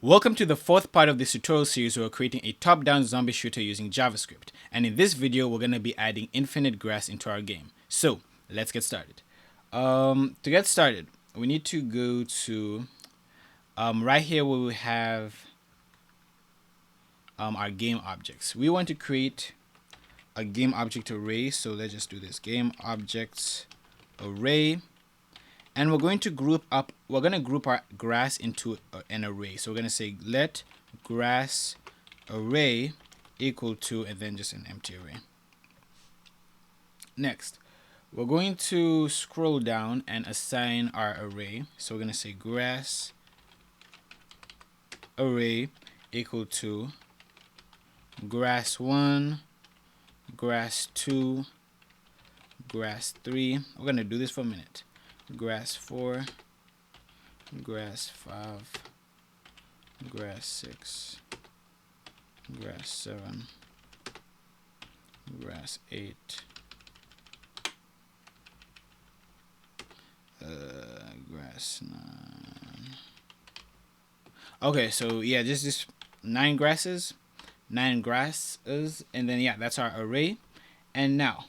Welcome to the fourth part of this tutorial series where we're creating a top-down zombie shooter using JavaScript. And in this video, we're going to be adding infinite grass into our game. So let's get started. To get started, we need to go to right here where we have our game objects. We want to create a game object array. So let's just do this game objects array. And we're going to group our grass into an array. So we're going to say let grass array equal to, and then just an empty array. Next, we're going to scroll down and assign our array. So we're going to say grass array equal to grass1, grass2, grass3. We're going to do this for a minute. Grass4, grass5, grass6, grass7, grass8, grass9. Okay, so yeah, just 9 grasses, and then yeah, that's our array. And now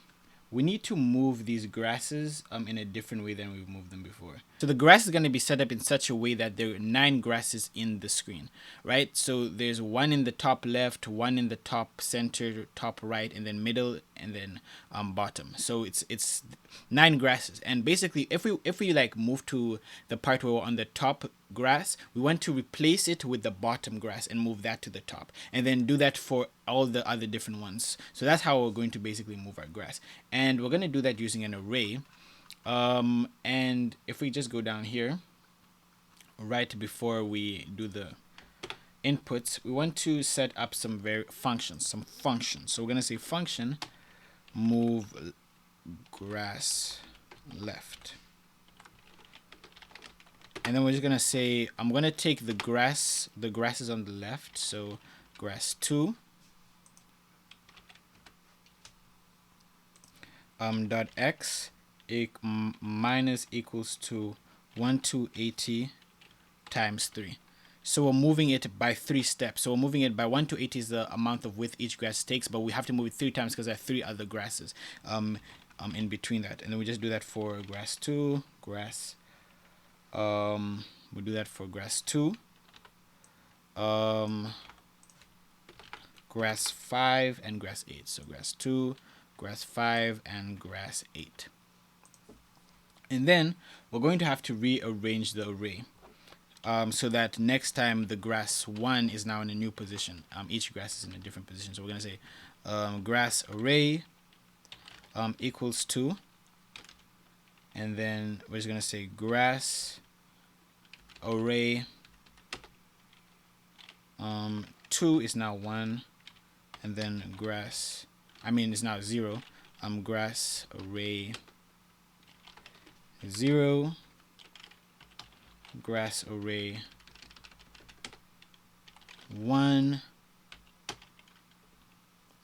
we need to move these grasses in a different way than we've moved them before. So the grass is going to be set up in such a way that there are 9 grasses in the screen, right? So there's one in the top left, one in the top center, top right, and then middle, and then bottom. So it's 9 grasses. And basically, if we like move to the part where we're on the top grass, we want to replace it with the bottom grass and move that to the top, and then do that for all the other different ones. So that's how we're going to basically move our grass, and we're going to do that using an array. And if we just go down here right before we do the inputs, we want to set up some functions. So we're going to say function move grass left. And then we're just gonna say I'm gonna take the grasses on the left, so grass2 dot x minus equals to 1 to 80 times 3. So we're moving it by 3 steps. So we're moving it by 1 to 80 is the amount of width each grass takes, but we have to move it 3 times because there are 3 other grasses in between that. And then we just do that for grass2, we'll do that for grass2, grass5, and grass8. So grass2, grass5, and grass8. And then we're going to have to rearrange the array so that next time the grass1 is now in a new position. Each grass is in a different position. So we're going to say grass array equals to, and then we're just going to say grass array 2 is now 1, and then is now 0. Grass array 0, grass array 1,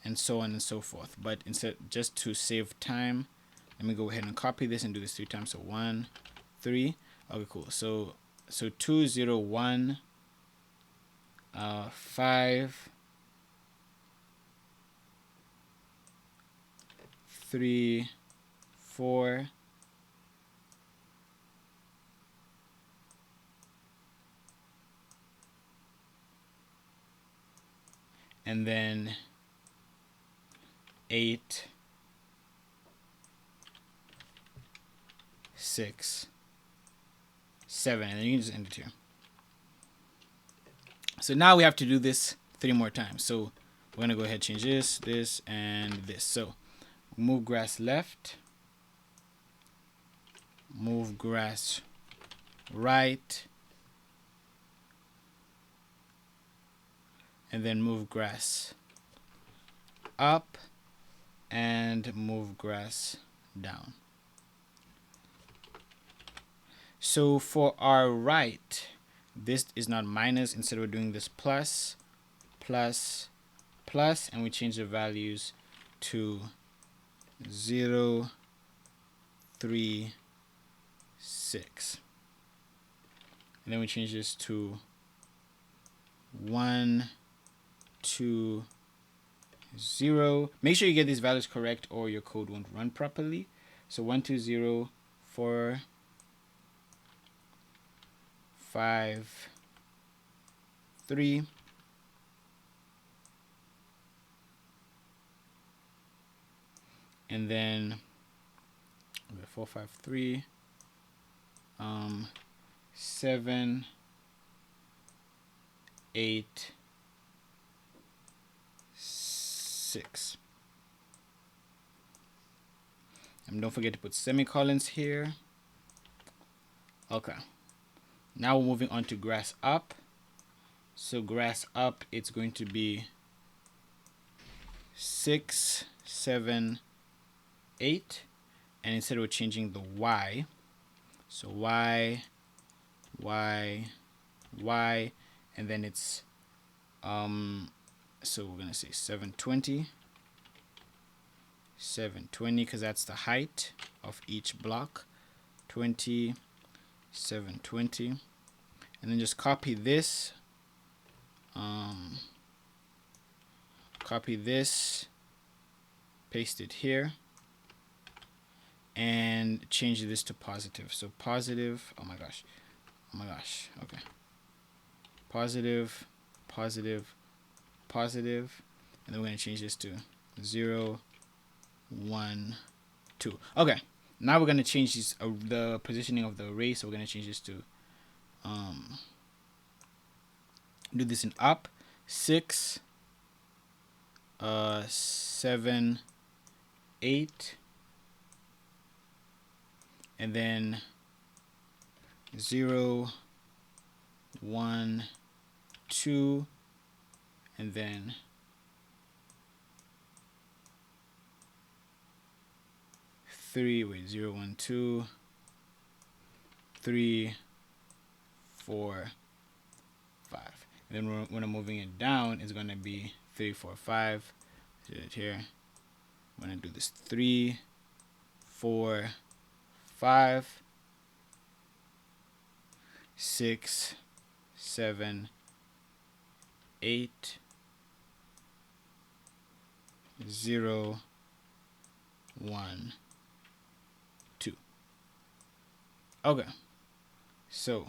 and so on and so forth. But instead, just to save time, let me go ahead and copy this and do this 3 times. So 1, 3. Okay, cool. So 2, 0, 1, 5, 3, 4, and then 8, 6, 7, and then you can just end it here. So now we have to do this 3 more times. So we're gonna go ahead and change this, and this. So move grass left, move grass right, and then move grass up, and move grass down. So for our right, this is not minus. Instead, we're doing this plus, plus, plus, and we change the values to 0, 3, 6. And then we change this to 1 2 0. Make sure you get these values correct or your code won't run properly. So 1 2 0 4 5 3 and then 4 5 3 7 8 6. And don't forget to put semicolons here. Okay, now we're moving on to grass up. So grass up, it's going to be 6 7 8, and instead we're changing the y, so y, and then it's so we're gonna say 720 because that's the height of each block. 20 720, and then just copy this, paste it here, and change this to positive. So positive, oh my gosh, okay, positive, and then we're going to change this to 0 1 2. Okay, now we're going to change this, the positioning of the array. So we're going to change this to do this in up 6 7 8, and then 0 1 2, and then 0 1 2 3 4 5, and then when I'm moving it down, it's going to be 3 4 5. Do it here. I'm going to do this 3 4 5 6 7 8 0 1 2. Okay, so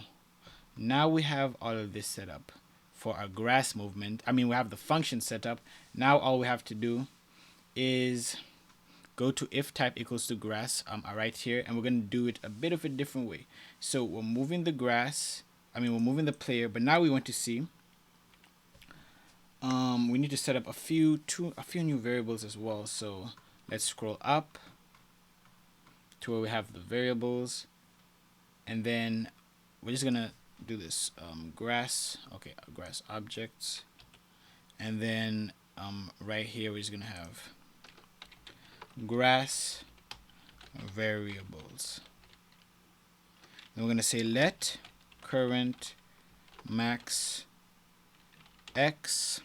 now we have all of this set up for our grass movement. I mean, we have the function set up. Now all we have to do is go to if type equals to grass right here, and we're going to do it a bit of a different way. So we're moving the grass, we're moving the player, but now we want to see, we need to set up a few new variables as well. So let's scroll up to where we have the variables, and then we're just gonna do this grass, grass objects, and then right here we're just gonna have grass variables. Then we're gonna say let current max x.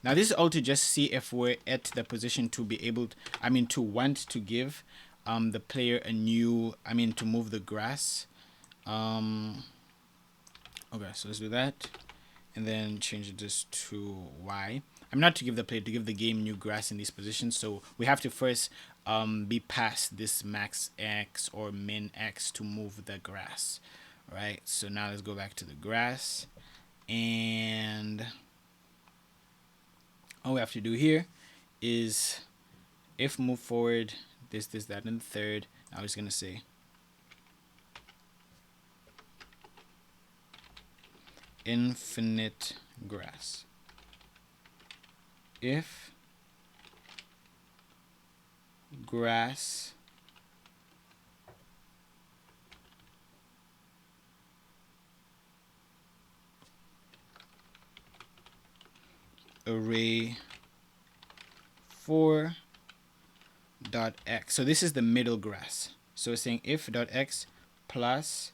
Now this is all to just see if we're at the position to be able to, to want to give the player a new, to move the grass. Okay, so let's do that, and then change this to y. Not to give the player, to give the game new grass in these positions. So we have to first be past this max x or min x to move the grass. All right, so now let's go back to the grass, and all we have to do here is if move forward this that and the third. Now it's gonna say infinite grass. If grass array 4 dot x. So this is the middle grass. So it's saying if dot x plus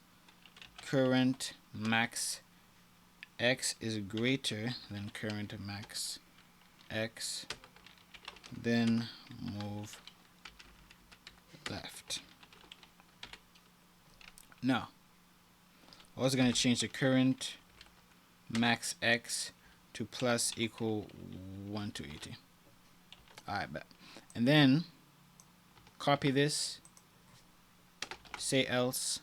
current max x is greater than current max x, then move left. Now, I'm also going to change the current max x to plus equal 1 to 80. Alright, bet. And then copy this, say else,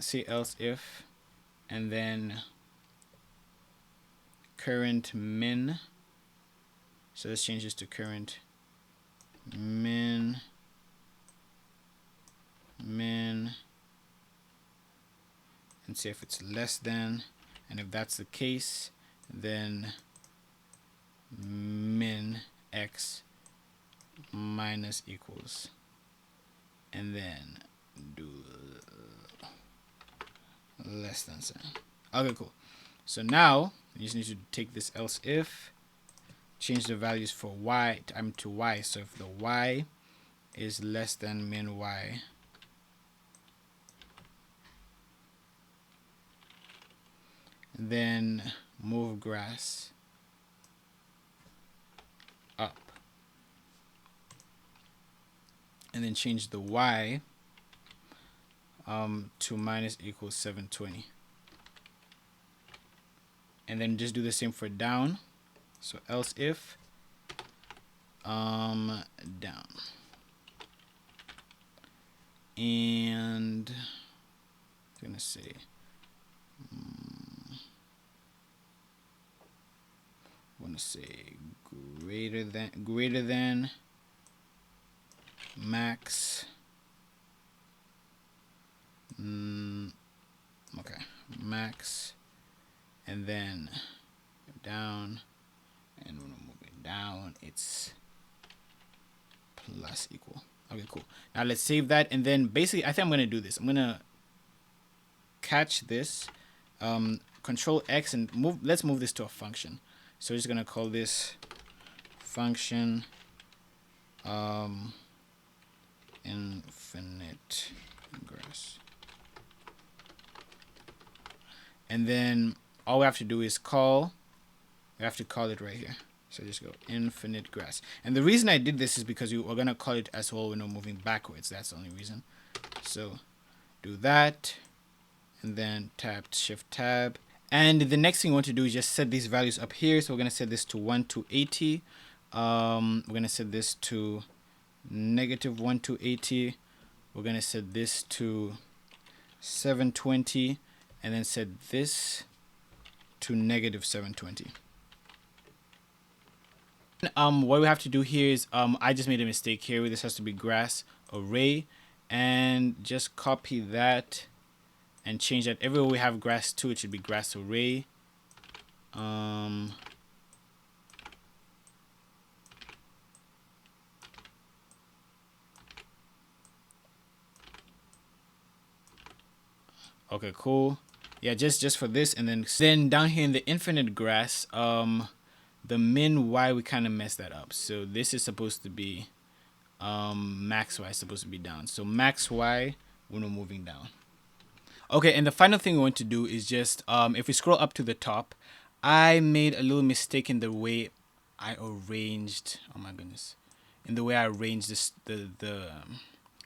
say else if, and then current min. So let's change this to current min, and see if it's less than, and if that's the case, then min x minus equals, and then do less than sign. Okay, cool. So now you just need to take this else if, change the values for y to y. So if the y is less than min y, then move grass up, and then change the y to minus equals 720, and then just do the same for down. So else if down, and I'm gonna say greater than max, okay, max, and then down, and when I'm moving down, it's plus equal. Okay, cool. Now let's save that, and then basically I think I'm gonna do this. I'm gonna catch this, control X, and move. Let's move this to a function. So we're just gonna call this function infinite grass, and then all we have to do is call. We have to call it right here. So just go infinite grass. And the reason I did this is because we're gonna call it as well when we're moving backwards. That's the only reason. So do that, and then tap shift tab. And the next thing we want to do is just set these values up here. So we're gonna set this to 1 to 80. We're gonna set this to -1 to 80. We're gonna set this to 720, and then set this to -720. What we have to do here is I just made a mistake here. This has to be grass array, and just copy that and change that. Everywhere we have grass 2, it should be grass array. Okay, cool. Yeah, just for this, and then down here in the infinite grass, the min y, we kind of messed that up. So this is supposed to be max y is supposed to be down. So max y when we're moving down. Okay, and the final thing we want to do is just if we scroll up to the top, I made a little mistake in the way I arranged. Oh my goodness, in the way I arranged this the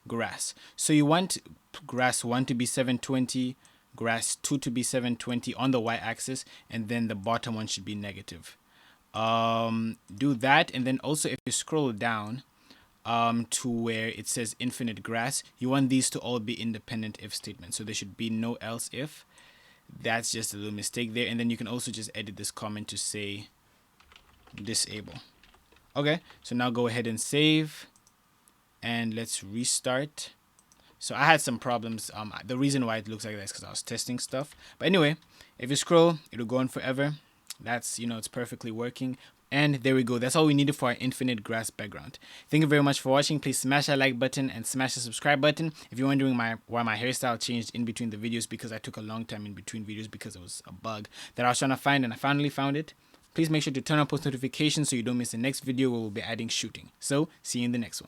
grass. So you want grass 1 to be 720, grass 2 to be 720 on the y-axis, and then the bottom one should be negative. Do that, and then also if you scroll down to where it says infinite grass, you want these to all be independent if statements. So there should be no else if. That's just a little mistake there, and then you can also just edit this comment to say disable. Okay, so now go ahead and save, and let's restart. So I had some problems. The reason why it looks like that is because I was testing stuff. But anyway, if you scroll, it'll go on forever. That's, it's perfectly working. And there we go. That's all we needed for our infinite grass background. Thank you very much for watching. Please smash that like button and smash the subscribe button. If you're wondering why my hairstyle changed in between the videos, because I took a long time in between videos because it was a bug that I was trying to find, and I finally found it. Please make sure to turn on post notifications so you don't miss the next video where we'll be adding shooting. So see you in the next one.